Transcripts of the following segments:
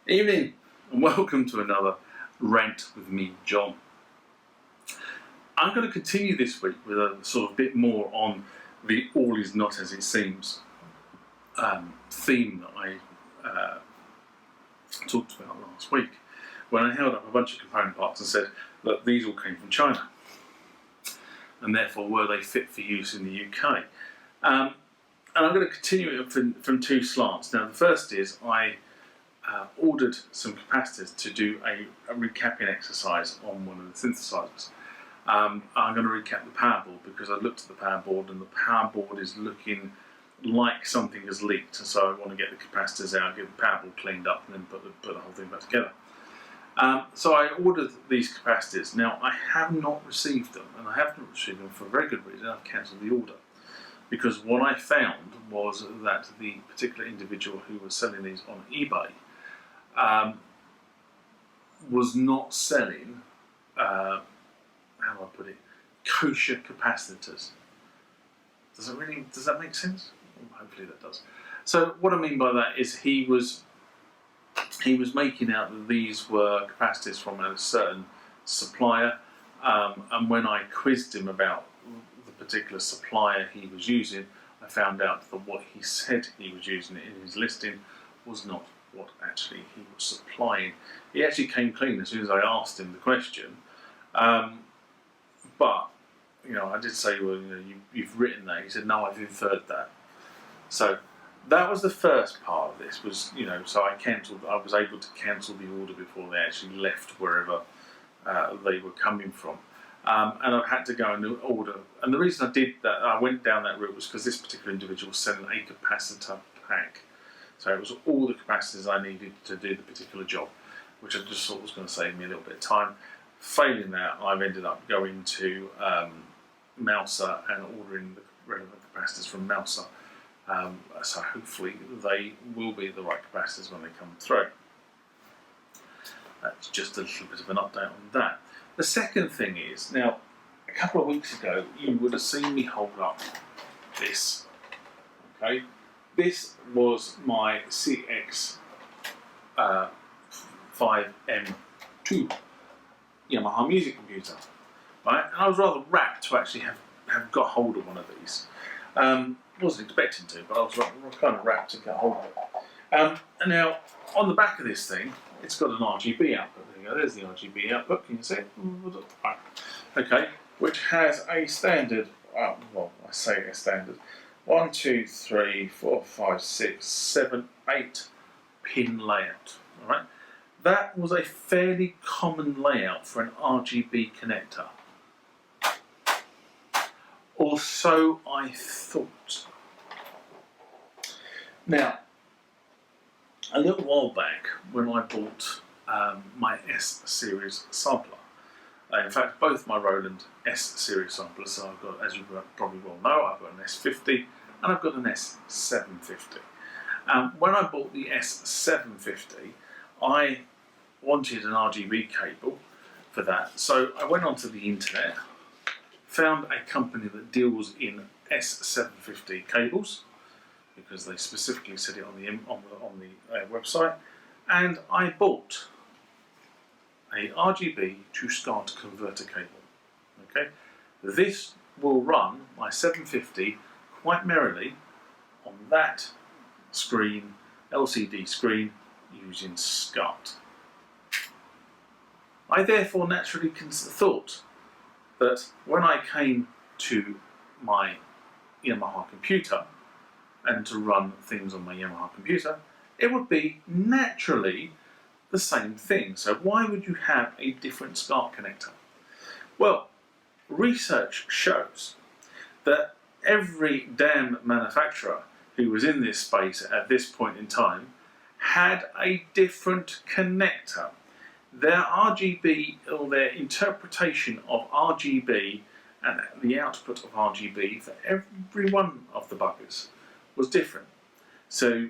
Evening and welcome to another rant with me, John. I'm going to continue this week with a sort of bit more on the all is not as it seems theme that I talked about last week when I held up a bunch of component parts and said that these all came from China and therefore were they fit for use in the UK. And I'm going to continue it from two slants. Now the first is I ordered some capacitors to do a recapping exercise on one of the synthesizers. I'm going to recap the power board because I looked at the power board and the power board is looking like something has leaked, so I want to get the capacitors out, get the power board cleaned up and then put the whole thing back together. So I ordered these capacitors. Now I have not received them, and I haven't received them for a very good reason. I've cancelled the order because what I found was that the particular individual who was selling these on eBay was not selling, how do I put it, kosher capacitors. Does that make sense? Well, hopefully that does. So what I mean by that is he was making out that these were capacitors from a certain supplier, and when I quizzed him about the particular supplier he was using, I found out that what he said he was using in his listing was not what actually he was supplying. He actually came clean as soon as I asked him the question, but I did say, well, you've written that. He said, no, I've inferred that. So that was the first part of this. So I was able to cancel the order before they actually left wherever they were coming from, and I had to go and order. And the reason I did that, I went down that route, was because this particular individual was selling a capacitor pack. So it was all the capacitors I needed to do the particular job, which I just thought was going to save me a little bit of time. Failing that, I've ended up going to Mouser and ordering the relevant capacitors from Mouser. So hopefully they will be the right capacitors when they come through. That's just a little bit of an update on that. The second thing is, now a couple of weeks ago you would have seen me hold up this. Okay, this was my CX5M Yamaha music computer, right? And I was rather rapt to actually have got hold of one of these. Wasn't expecting to, but I was kind of rapt to get hold of it. And now, on the back of this thing, it's got an RGB output. There you go, there's the RGB output, can you see it? Right. Okay, which has a standard, I say a standard, 1, 2, 3, 4, 5, 6, 7, 8 pin layout. All right, that was a fairly common layout for an RGB connector, or so I thought. Now, a little while back, when I bought my S-series sampler, in fact, both my Roland S-series samplers, so I've got, as you probably well know, I've got an S50 and I've got an S750. When I bought the S750, I wanted an RGB cable for that, so I went onto the internet, found a company that deals in S750 cables, because they specifically said it on the website, and I bought a RGB to SCART converter cable. Okay, this will run my 750 quite merrily on that screen, LCD screen, using SCART. I therefore naturally thought that when I came to my Yamaha computer and to run things on my Yamaha computer, it would be naturally the same thing. So why would you have a different SCART connector? Well, research shows that every damn manufacturer who was in this space at this point in time had a different connector. Their RGB, or their interpretation of RGB and the output of RGB for every one of the buggers was different. So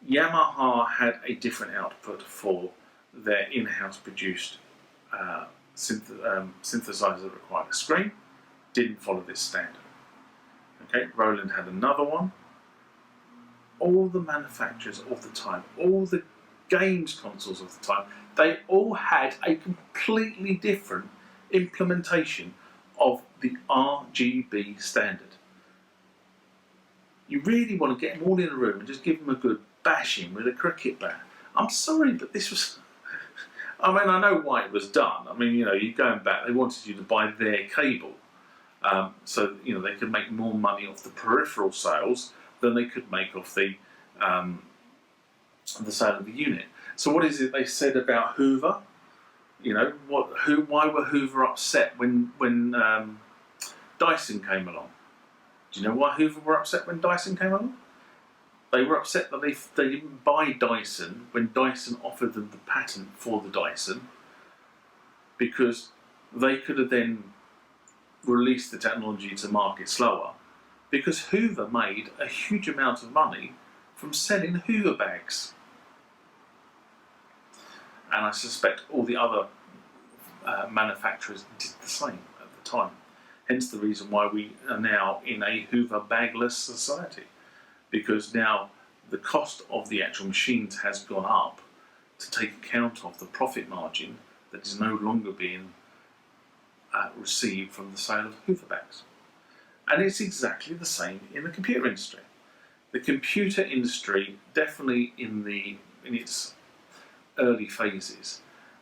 Yamaha had a different output for their in-house produced synthesizer that required a screen, didn't follow this standard. Okay, Roland had another one. All the manufacturers all the time, all the games consoles of the time, they all had a completely different implementation of the RGB standard. You really want to get them all in a room and just give them a good bashing with a cricket bat. I'm sorry, but this was... I mean, I know why it was done. I mean, you know, you're going back, they wanted you to buy their cable. So, you know, they could make more money off the peripheral sales than they could make off the sale of the unit. So what is it they said about Hoover? You know, why were Hoover upset when Dyson came along? Do you know why Hoover were upset when Dyson came along? They were upset that they didn't buy Dyson when Dyson offered them the patent for the Dyson, because they could have then released the technology to market slower, because Hoover made a huge amount of money from selling Hoover bags. And I suspect all the other manufacturers did the same at the time. Hence the reason why we are now in a Hoover bagless society, because now the cost of the actual machines has gone up to take account of the profit margin that is no longer being received from the sale of Hoover bags. And it's exactly the same in the computer industry. The computer industry, definitely in its early phases,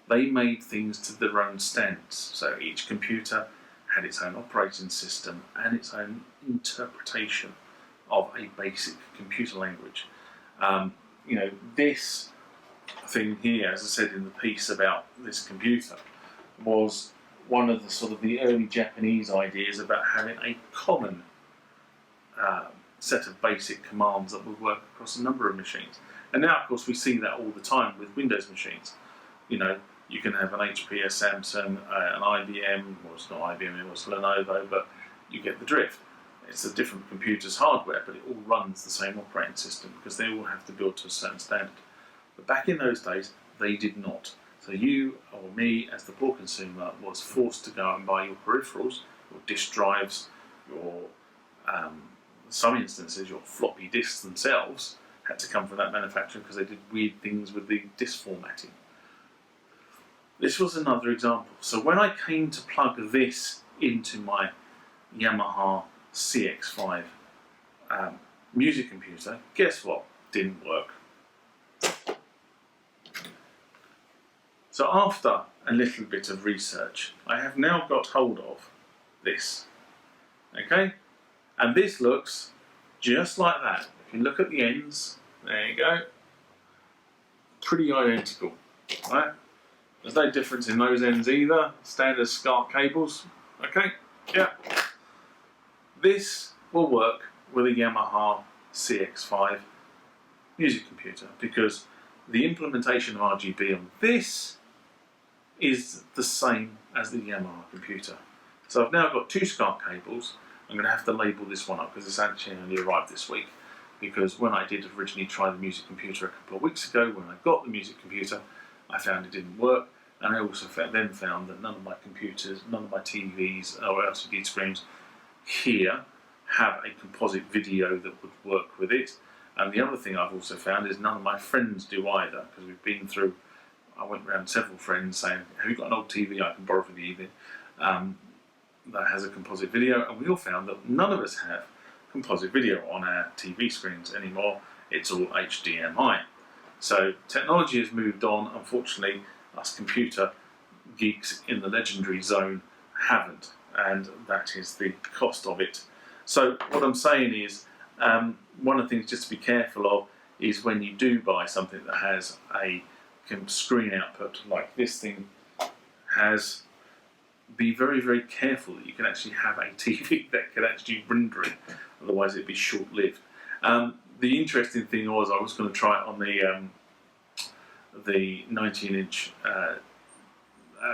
they made things to their own standards. So each computer had its own operating system and its own interpretation of a basic computer language. You know, this thing here, as I said in the piece about this computer, was one of the sort of the early Japanese ideas about having a common set of basic commands that would work across a number of machines. And now, of course, we see that all the time with Windows machines. You know, you can have an HP, a Samsung, an IBM, well, it's not IBM, it was Lenovo, but you get the drift. It's a different computer's hardware, but it all runs the same operating system because they all have to build to a certain standard. But back in those days, they did not. So you or me, as the poor consumer, was forced to go and buy your peripherals, your disk drives, your, in some instances, your floppy disks themselves had to come from that manufacturer because they did weird things with the disk formatting. This was another example. So when I came to plug this into my Yamaha CX5 music computer, guess what? Didn't work. So after a little bit of research, I have now got hold of this. Okay? And this looks just like that. If you look at the ends, there you go. Pretty identical, right? There's no difference in those ends either. Standard SCART cables. Okay? Yeah. This will work with a Yamaha CX5 music computer because the implementation of RGB on this is the same as the Yamaha computer. So I've now got two SCART cables. I'm going to have to label this one up because it's actually only arrived this week, because when I did originally try the music computer a couple of weeks ago, when I got the music computer, I found it didn't work, and I also found that none of my computers, none of my TVs or LCD screens here have a composite video that would work with it. And the other thing I've also found is none of my friends do either, because we've been through, I went around several friends saying, have you got an old TV I can borrow for the evening that has a composite video? And we all found that none of us have composite video on our TV screens anymore. It's all HDMI. So technology has moved on. Unfortunately, us computer geeks in the legendary zone haven't, and that is the cost of it. So what I'm saying is, one of the things just to be careful of is when you do buy something that has a screen output like this thing has, be very, very careful that you can actually have a TV that can actually render it, otherwise it'd be short-lived. The interesting thing was I was going to try it on the 19-inch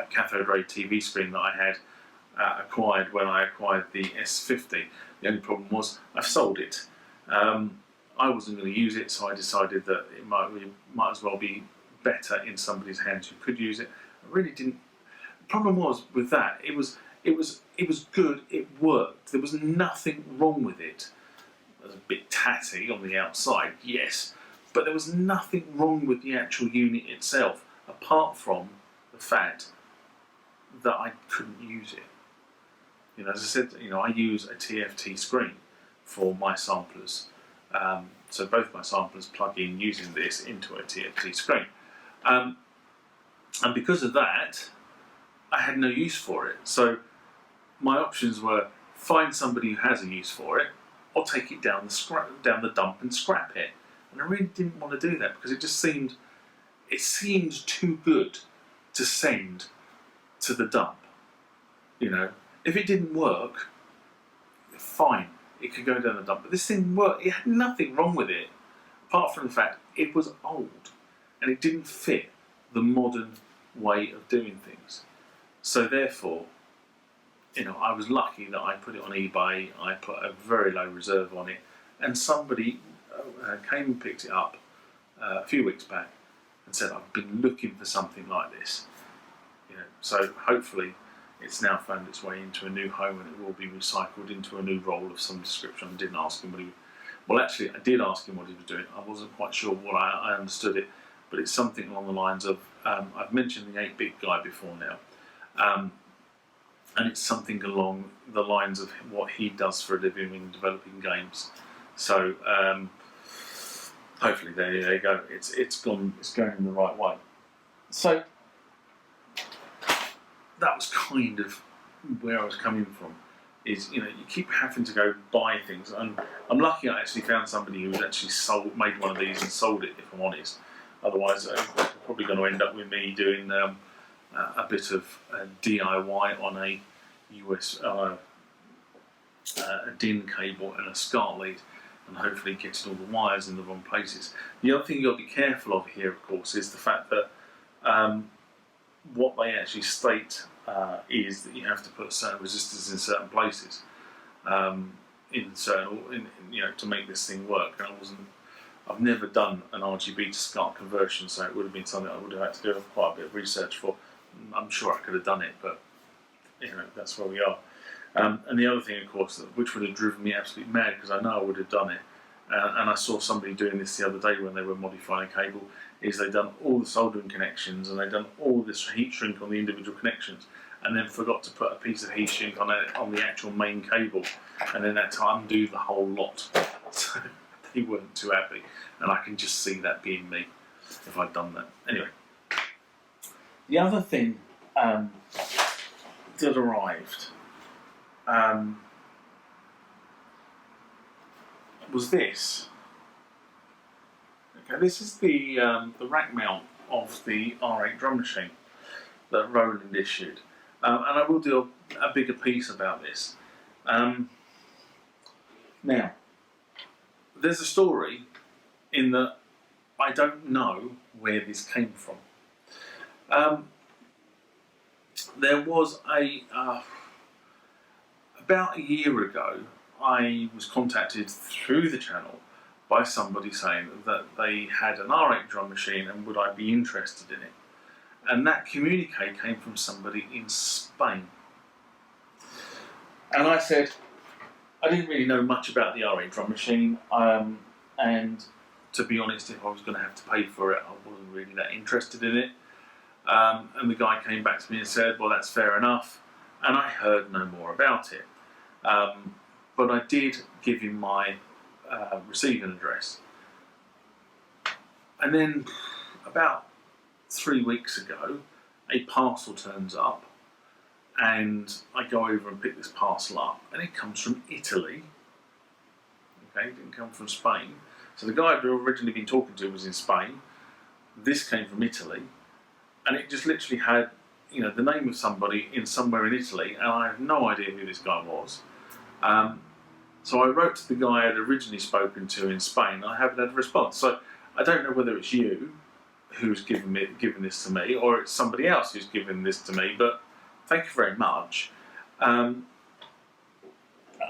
cathode ray TV screen that I had acquired when I acquired the S50. The only problem was I've sold it. I wasn't going to use it, so I decided that it might as well be better in somebody's hands who could use it. I really didn't. The problem was with that, it was good, it worked. There was nothing wrong with it. It was a bit tatty on the outside, yes, but there was nothing wrong with the actual unit itself, apart from the fact that I couldn't use it. You know, as I said, I use a TFT screen for my samplers. So both my samplers plug in using this into a TFT screen. And because of that, I had no use for it. So my options were find somebody who has a use for it, or take it down the dump and scrap it. And I really didn't want to do that because it seemed too good to send to the dump. If it didn't work, fine, it could go down the dump. But this thing worked. It had nothing wrong with it, apart from the fact it was old and it didn't fit the modern way of doing things. So therefore, I was lucky that I put it on eBay. I put a very low reserve on it, and somebody came and picked it up a few weeks back and said, "I've been looking for something like this." So hopefully, it's now found its way into a new home, and it will be recycled into a new roll of some description. I didn't ask him what he. Well, actually, I did ask him what he was doing. I wasn't quite sure what I understood it, but it's something along the lines of I've mentioned the 8-bit guy before now. And it's something along the lines of what he does for a living in developing games. So hopefully there you go. It's going in the right way. So that was kind of where I was coming from. Is you keep having to go buy things, and I'm lucky I actually found somebody who's actually made one of these and sold it. If I'm honest, otherwise it's probably going to end up with me doing a bit of DIY on a a DIN cable and a SCART lead, and hopefully getting all the wires in the wrong places. The other thing you've got to be careful of here, of course, is the fact that what they actually state is that you have to put certain resistors in certain places, to make this thing work. And I've never done an RGB to SCART conversion, so it would have been something I would have had to do quite a bit of research for. I'm sure I could have done it, but that's where we are. And the other thing, of course, which would have driven me absolutely mad, because I know I would have done it, and I saw somebody doing this the other day when they were modifying a cable, is they'd done all the soldering connections and they'd done all this heat shrink on the individual connections, and then forgot to put a piece of heat shrink on the actual main cable, and then had to undo the whole lot. So they weren't too happy, and I can just see that being me if I'd done that. Anyway, the other thing that arrived was this. Okay, this is the rack mount of the R8 drum machine that Roland issued, and I will do a bigger piece about this. Now, there's a story in that I don't know where this came from. There was about a year ago, I was contacted through the channel by somebody saying that they had an R8 drum machine and would I be interested in it. And that communique came from somebody in Spain. And I said, I didn't really know much about the R8 drum machine, and to be honest, if I was going to have to pay for it, I wasn't really that interested in it. And the guy came back to me and said, well, that's fair enough, and I heard no more about it. But I did give him my receiving address. And then about 3 weeks ago, a parcel turns up, and I go over and pick this parcel up, and it comes from Italy. Okay, it didn't come from Spain. So the guy I'd originally been talking to was in Spain. This came from Italy, and it just literally had, the name of somebody somewhere in Italy, and I have no idea who this guy was. So I wrote to the guy I'd originally spoken to in Spain, and I haven't had a response. So I don't know whether it's you who's given this to me, or it's somebody else who's given this to me, but thank you very much. I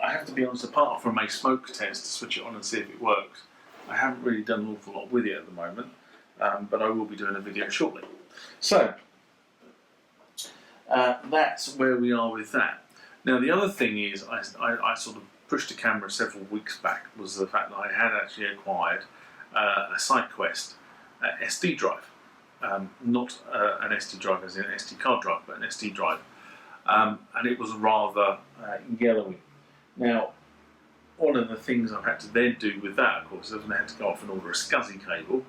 have to be honest, apart from a smoke test to switch it on and see if it works, I haven't really done an awful lot with it at the moment, but I will be doing a video shortly. So, that's where we are with that. Now the other thing is, I sort of pushed the camera several weeks back, was the fact that I had actually acquired a SYQuest SD drive. Not an SD drive as in an SD card drive, but an SD drive. And it was rather yellowy. Now, one of the things I've had to then do with that, of course, is I had to go off and order a SCSI cable,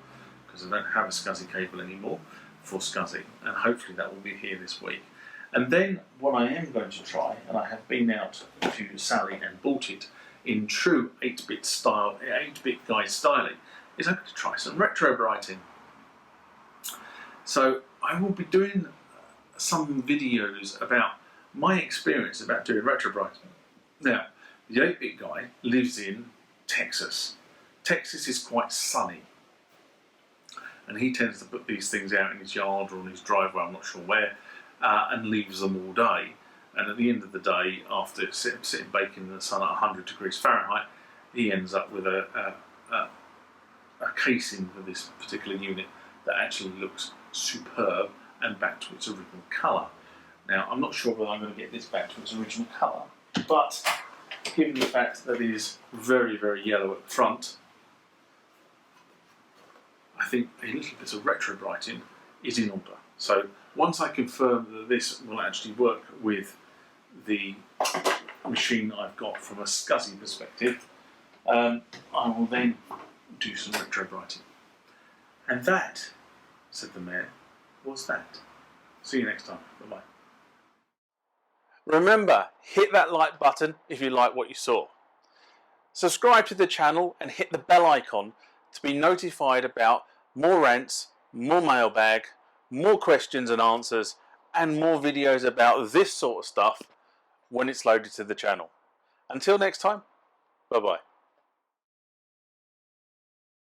because I don't have a SCSI cable anymore for SCSI, and hopefully that will be here this week. And then what I am going to try, and I have been out to Sally and bought it in true 8-bit style, 8-bit guy styling, is I'm going to try some retrobrighting. So I will be doing some videos about my experience about doing retrobrighting. Now, the 8-bit guy lives in Texas. Texas is quite sunny, and he tends to put these things out in his yard or on his driveway, I'm not sure where, and leaves them all day. And at the end of the day, after sitting baking in the sun at 100 degrees Fahrenheit, he ends up with a casing for this particular unit that actually looks superb and back to its original colour. Now, I'm not sure whether I'm going to get this back to its original colour, but given the fact that it is very, very yellow at the front, I think a little bit of retrobrighting is in order. So once I confirm that this will actually work with the machine I've got from a SCSI perspective, I will then do some retrobrighting. And that, said the mayor, was that. See you next time. Bye-bye. Remember, hit that like button if you like what you saw. Subscribe to the channel and hit the bell icon to be notified about more rants, more mailbag, more questions and answers, and more videos about this sort of stuff when it's loaded to the channel. Until next time, bye-bye.